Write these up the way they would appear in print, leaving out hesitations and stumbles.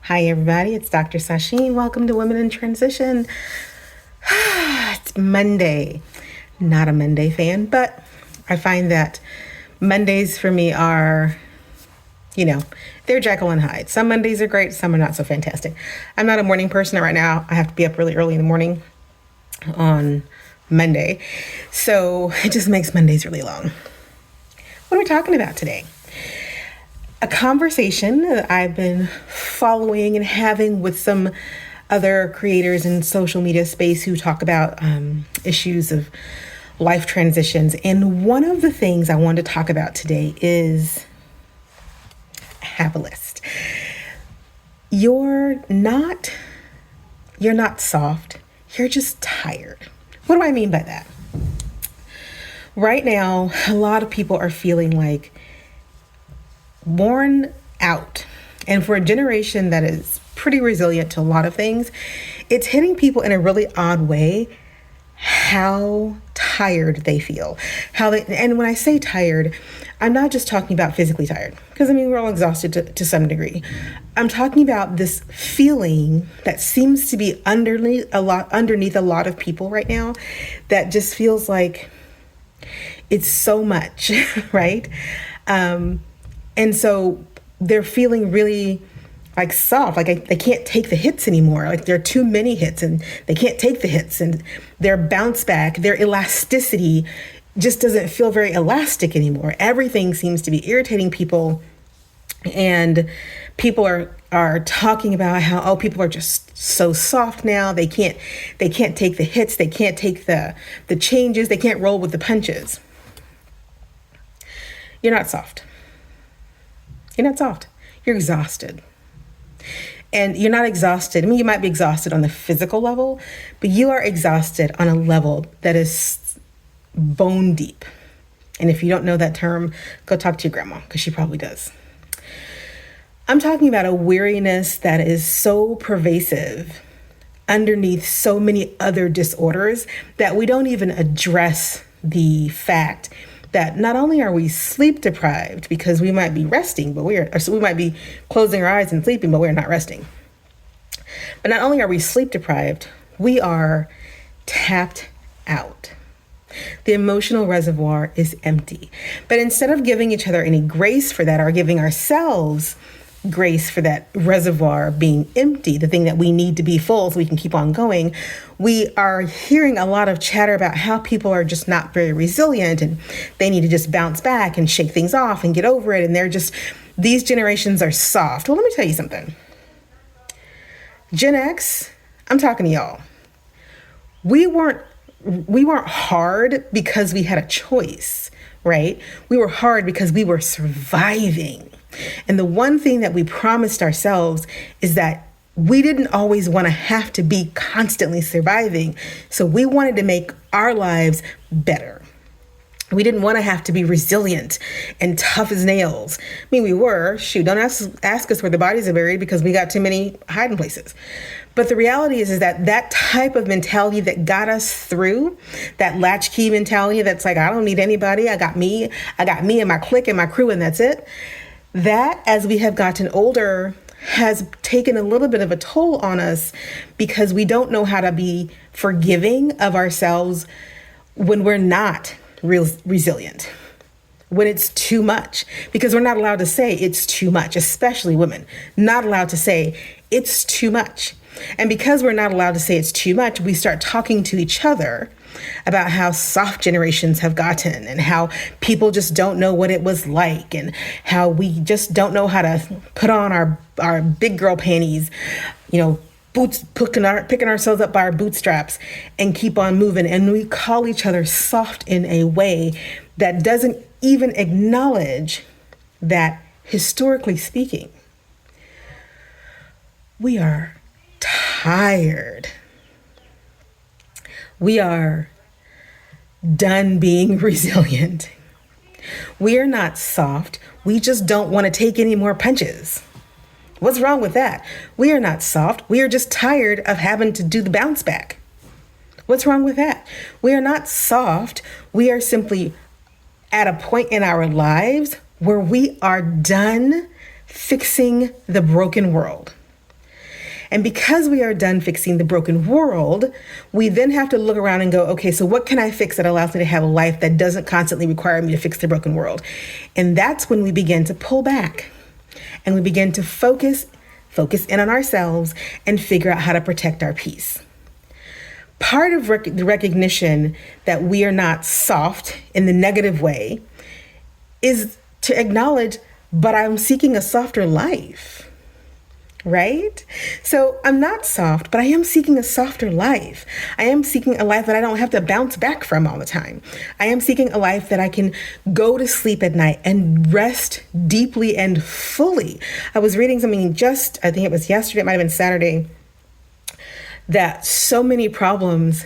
Hi, everybody. It's Dr. Sasheen. Welcome to Women in Transition. It's Monday. Not a Monday fan, but I find that Mondays for me are, they're Jekyll and Hyde. Some Mondays are great, some are not so fantastic. I'm not a morning person right now. I have to be up really early in the morning on Monday. So it just makes Mondays really long. What are we talking about today? A conversation that I've been following and having with some other creators in social media space who talk about issues of life transitions. And one of the things I want to talk about today is have a list. You're not soft. You're just tired. What do I mean by that? Right now, a lot of people are feeling like worn out. And for a generation that is pretty resilient to a lot of things, it's hitting people in a really odd way how tired they feel. And when I say tired, I'm not just talking about physically tired, because we're all exhausted to some degree. I'm talking about this feeling that seems to be underneath a lot of people right now that just feels like it's so much, right? And so they're feeling really like soft, like they can't take the hits anymore. Like there are too many hits and they can't take the hits, and their bounce back, their elasticity just doesn't feel very elastic anymore. Everything seems to be irritating people, and people are talking about how, people are just so soft now. They can't take the hits. They can't take the changes. They can't roll with the punches. You're not soft. You're not soft. You're exhausted. And you're not exhausted. You might be exhausted on the physical level, but you are exhausted on a level that is bone deep. And if you don't know that term, go talk to your grandma, because she probably does. I'm talking about a weariness that is so pervasive underneath so many other disorders that we don't even address the fact that not only are we sleep deprived because we might be resting, but we might be closing our eyes and sleeping, but we're not resting. But not only are we sleep deprived, we are tapped out. The emotional reservoir is empty. But instead of giving each other any grace for that, or giving ourselves grace for that reservoir being empty, the thing that we need to be full so we can keep on going, we are hearing a lot of chatter about how people are just not very resilient and they need to just bounce back and shake things off and get over it. And these generations are soft. Well, let me tell you something. Gen X, I'm talking to y'all. We weren't hard because we had a choice, right? We were hard because we were surviving. And the one thing that we promised ourselves is that we didn't always want to have to be constantly surviving. So we wanted to make our lives better. We didn't want to have to be resilient and tough as nails. We were. Don't ask us where the bodies are buried, because we got too many hiding places. But the reality is that type of mentality that got us through, that latchkey mentality that's like, I don't need anybody. I got me and my clique and my crew, and that's it. That, as we have gotten older, has taken a little bit of a toll on us, because we don't know how to be forgiving of ourselves when we're not resilient, when it's too much, because we're not allowed to say it's too much, especially women, not allowed to say it's too much. And because we're not allowed to say it's too much, we start talking to each other about how soft generations have gotten, and how people just don't know what it was like, and how we just don't know how to put on our big girl panties, boots, picking ourselves up by our bootstraps and keep on moving. And we call each other soft in a way that doesn't even acknowledge that, historically speaking, we are tired. We are done being resilient. We are not soft. We just don't want to take any more punches. What's wrong with that? We are not soft. We are just tired of having to do the bounce back. What's wrong with that? We are not soft. We are simply at a point in our lives where we are done fixing the broken world. And because we are done fixing the broken world, we then have to look around and go, okay, so what can I fix that allows me to have a life that doesn't constantly require me to fix the broken world? And that's when we begin to pull back and we begin to focus in on ourselves and figure out how to protect our peace. Part of the recognition that we are not soft in the negative way is to acknowledge, but I'm seeking a softer life. Right? So I'm not soft, but I am seeking a softer life. I am seeking a life that I don't have to bounce back from all the time. I am seeking a life that I can go to sleep at night and rest deeply and fully. I was reading something I think it was yesterday, it might have been Saturday, that so many problems,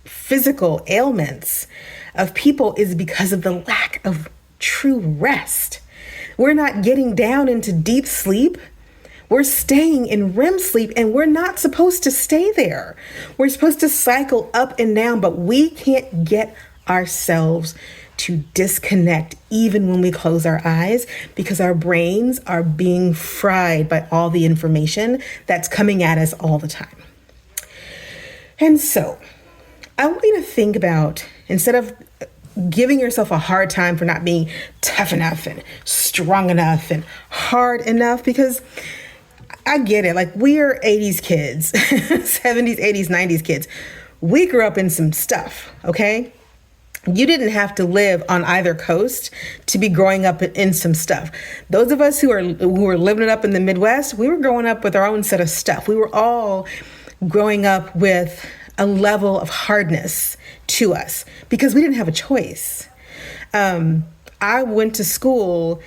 physical ailments of people is because of the lack of true rest. We're not getting down into deep sleep. We're staying in REM sleep and we're not supposed to stay there. We're supposed to cycle up and down, but we can't get ourselves to disconnect even when we close our eyes because our brains are being fried by all the information that's coming at us all the time. And so I want you to think about, instead of giving yourself a hard time for not being tough enough and strong enough and hard enough, because I get it. Like, we are 80s kids, 70s, 80s, 90s kids. We grew up in some stuff, okay? You didn't have to live on either coast to be growing up in some stuff. Those of us who are living it up in the Midwest, we were growing up with our own set of stuff. We were all growing up with a level of hardness to us because we didn't have a choice. I went to school,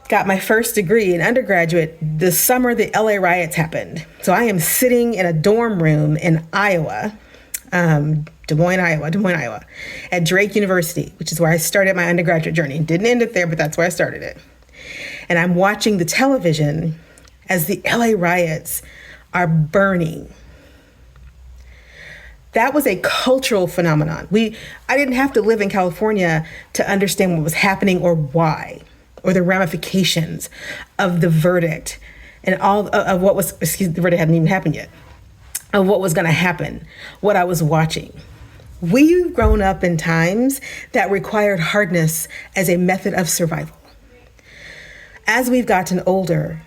got my first degree in undergraduate the summer the LA riots happened. So I am sitting in a dorm room in Iowa, Des Moines, Iowa, at Drake University, which is where I started my undergraduate journey. Didn't end it there, but that's where I started it. And I'm watching the television as the LA riots are burning. That was a cultural phenomenon. I didn't have to live in California to understand what was happening or why, or the ramifications of the verdict and all of what was, the verdict hadn't even happened yet, of what was going to happen, what I was watching. We've grown up in times that required hardness as a method of survival. As we've gotten older,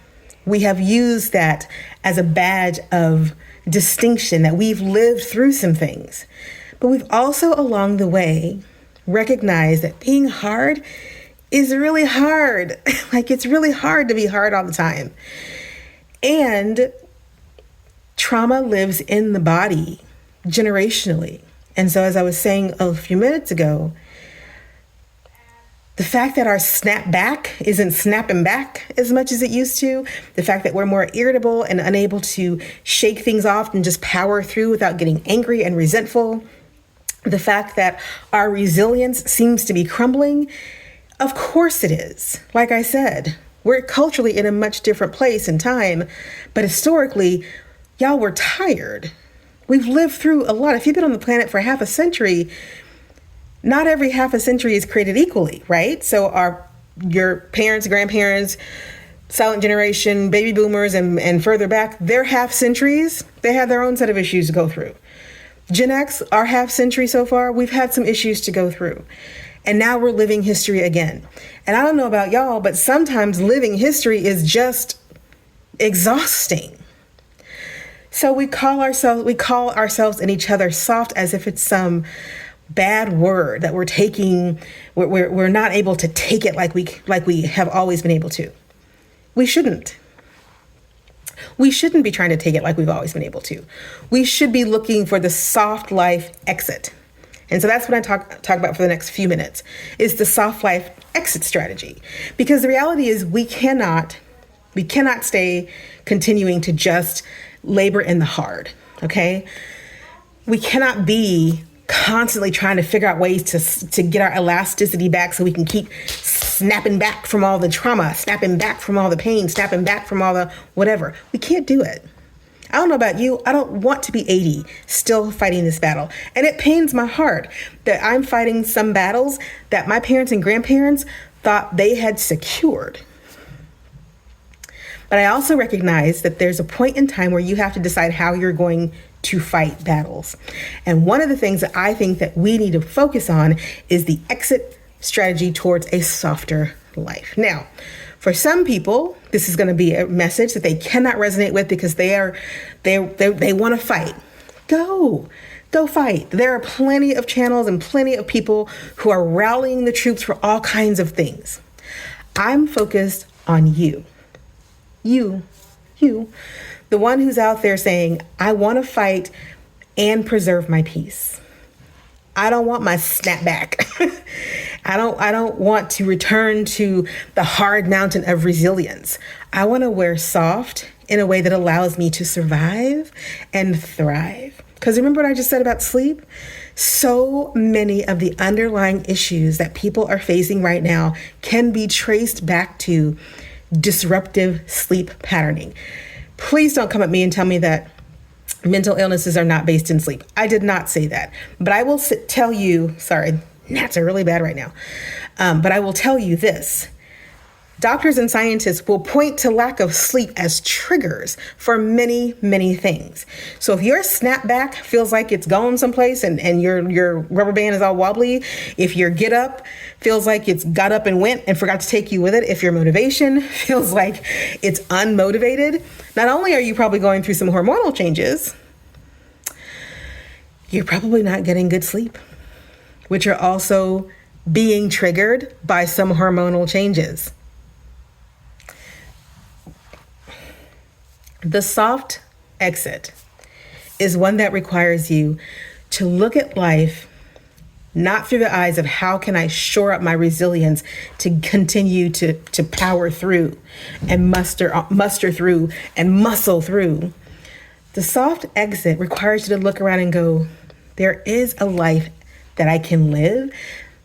we have used that as a badge of distinction that we've lived through some things. But we've also along the way recognized that being hard is really hard. Like, it's really hard to be hard all the time. And trauma lives in the body generationally. And so, as I was saying a few minutes ago, the fact that our snap back isn't snapping back as much as it used to, the fact that we're more irritable and unable to shake things off and just power through without getting angry and resentful, the fact that our resilience seems to be crumbling, of course it is. Like I said, we're culturally in a much different place and time, but historically, y'all were tired. We've lived through a lot. If you've been on the planet for half a century, not every half a century is created equally, right? So your parents, grandparents, silent generation, baby boomers, and further back, their half centuries, they had their own set of issues to go through. Gen X, our half century so far, we've had some issues to go through. And now we're living history again. And I don't know about y'all, but sometimes living history is just exhausting. So we call ourselves and each other soft as if it's some bad word that we're not able to take it like we have always been able to. We shouldn't. We shouldn't be trying to take it like we've always been able to. We should be looking for the soft life exit. And so that's what I talk about for the next few minutes, is the soft life exit strategy. Because the reality is we cannot stay continuing to just labor in the hard, okay? We cannot be constantly trying to figure out ways to get our elasticity back so we can keep snapping back from all the trauma, snapping back from all the pain, snapping back from all the whatever. We can't do it. I don't know about you. I don't want to be 80 still fighting this battle. And it pains my heart that I'm fighting some battles that my parents and grandparents thought they had secured. But I also recognize that there's a point in time where you have to decide how you're going to fight battles. And one of the things that I think that we need to focus on is the exit strategy towards a softer life. Now, for some people, this is going to be a message that they cannot resonate with because they want to fight. Go fight. There are plenty of channels and plenty of people who are rallying the troops for all kinds of things. I'm focused on you. You, the one who's out there saying, I want to fight and preserve my peace. I don't want my snapback. I don't want to return to the hard mountain of resilience. I want to wear soft in a way that allows me to survive and thrive. Because remember what I just said about sleep? So many of the underlying issues that people are facing right now can be traced back to disruptive sleep patterning. Please don't come at me and tell me that mental illnesses are not based in sleep. I did not say that. But I will tell you, sorry, gnats are really bad right now. But I will tell you this. Doctors and scientists will point to lack of sleep as triggers for many, many things. So if your snapback feels like it's going someplace and your rubber band is all wobbly, if your get up feels like it's got up and went and forgot to take you with it, if your motivation feels like it's unmotivated, not only are you probably going through some hormonal changes, you're probably not getting good sleep, which are also being triggered by some hormonal changes. The soft exit is one that requires you to look at life not through the eyes of how can I shore up my resilience to continue to power through and muster through and muscle through. The soft exit requires you to look around and go, there is a life that I can live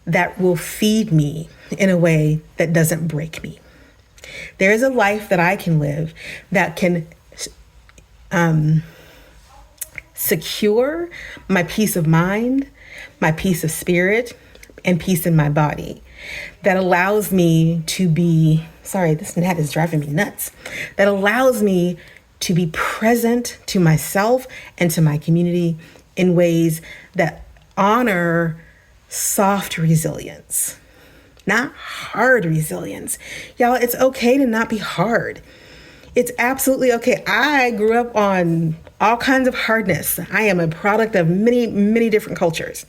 that will feed me in a way that doesn't break me. There is a life that I can live that can secure my peace of mind, my peace of spirit, and peace in my body. That allows me to be, sorry, this gnat is driving me nuts. That allows me to be present to myself and to my community in ways that honor soft resilience, not hard resilience. Y'all, it's okay to not be hard. It's absolutely okay. I grew up on all kinds of hardness. I am a product of many, many different cultures.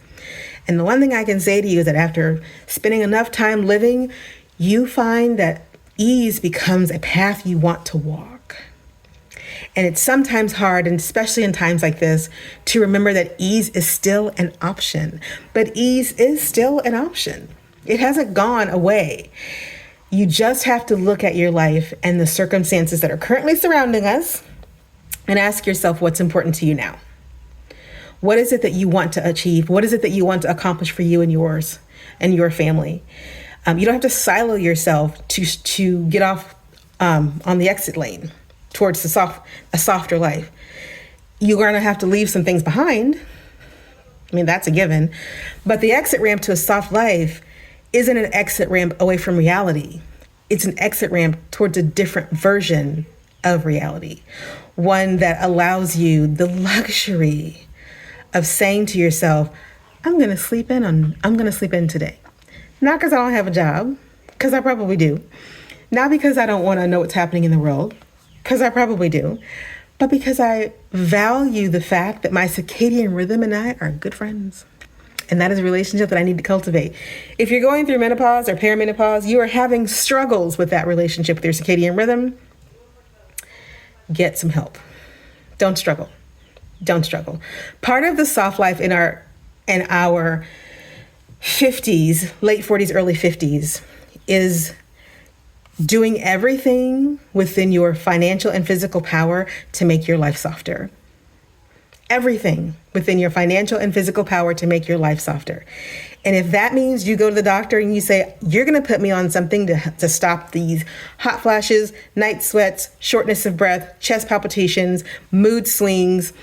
And the one thing I can say to you is that after spending enough time living, you find that ease becomes a path you want to walk. And it's sometimes hard, and especially in times like this, to remember that ease is still an option. But ease is still an option. It hasn't gone away. You just have to look at your life and the circumstances that are currently surrounding us and ask yourself what's important to you now. What is it that you want to achieve? What is it that you want to accomplish for you and yours and your family? You don't have to silo yourself to get off on the exit lane towards a softer life. You're going to have to leave some things behind. I mean, that's a given. But the exit ramp to a soft life isn't an exit ramp away from reality. It's an exit ramp towards a different version of reality. One that allows you the luxury of saying to yourself, I'm going to sleep in today. Not because I don't have a job, because I probably do. Not because I don't want to know what's happening in the world, because I probably do. But because I value the fact that my circadian rhythm and I are good friends. And that is a relationship that I need to cultivate. If you're going through menopause or perimenopause, you are having struggles with that relationship with your circadian rhythm, get some help. Don't struggle. Don't struggle. Part of the soft life in our 50s, late 40s, early 50s, is doing everything within your financial and physical power to make your life softer. Everything within your financial and physical power to make your life softer. And if that means you go to the doctor and you say, you're going to put me on something to stop these hot flashes, night sweats, shortness of breath, chest palpitations, mood swings,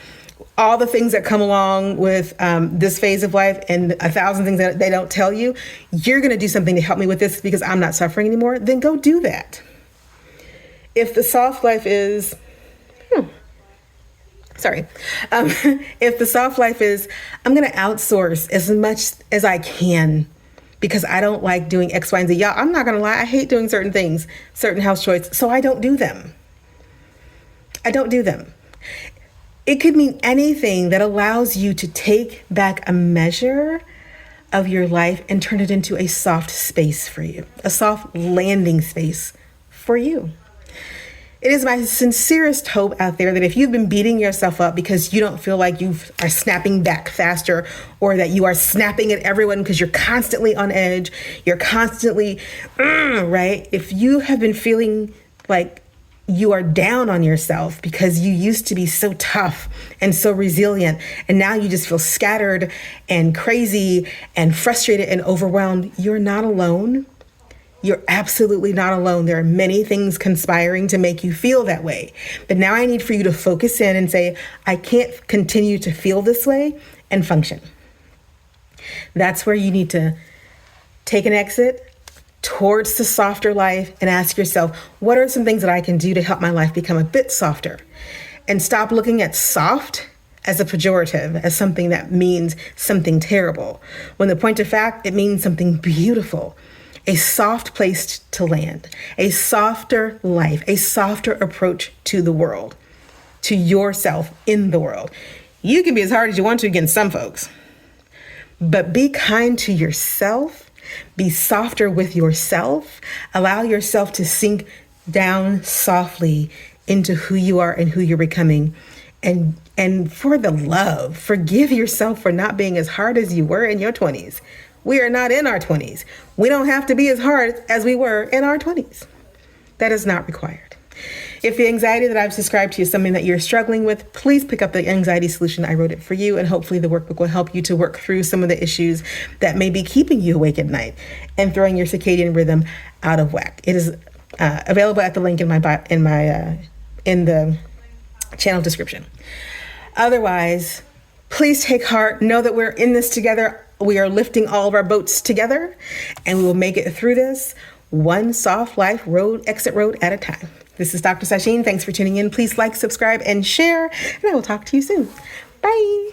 all the things that come along with this phase of life and 1,000 things that they don't tell you, you're going to do something to help me with this because I'm not suffering anymore, then go do that. If the soft life is, sorry, if the soft life is, I'm going to outsource as much as I can because I don't like doing X, Y, and Z. Y'all, I'm not going to lie. I hate doing certain things, certain house chores, so I don't do them. I don't do them. It could mean anything that allows you to take back a measure of your life and turn it into a soft space for you, a soft landing space for you. It is my sincerest hope out there that if you've been beating yourself up because you don't feel like you are snapping back faster, or that you are snapping at everyone because you're constantly on edge, you're constantly, right? If you have been feeling like you are down on yourself because you used to be so tough and so resilient, and now you just feel scattered and crazy and frustrated and overwhelmed, you're not alone. You're absolutely not alone. There are many things conspiring to make you feel that way. But now I need for you to focus in and say, I can't continue to feel this way and function. That's where you need to take an exit towards the softer life and ask yourself, what are some things that I can do to help my life become a bit softer? And stop looking at soft as a pejorative, as something that means something terrible. When the point of fact, it means something beautiful. A soft place to land, a softer life, a softer approach to the world, to yourself in the world. You can be as hard as you want to against some folks, but be kind to yourself, be softer with yourself, allow yourself to sink down softly into who you are and who you're becoming. And for the love, forgive yourself for not being as hard as you were in your 20s. We are not in our 20s. We don't have to be as hard as we were in our 20s. That is not required. If the anxiety that I've described to you is something that you're struggling with, please pick up the anxiety solution. I wrote it for you, and hopefully the workbook will help you to work through some of the issues that may be keeping you awake at night and throwing your circadian rhythm out of whack. It is available at the link in the channel description. Otherwise, please take heart. Know that we're in this together. We are lifting all of our boats together, and we will make it through this one soft life exit road at a time. This is Dr. Sasheen. Thanks for tuning in. Please like, subscribe, and share, and I will talk to you soon. Bye.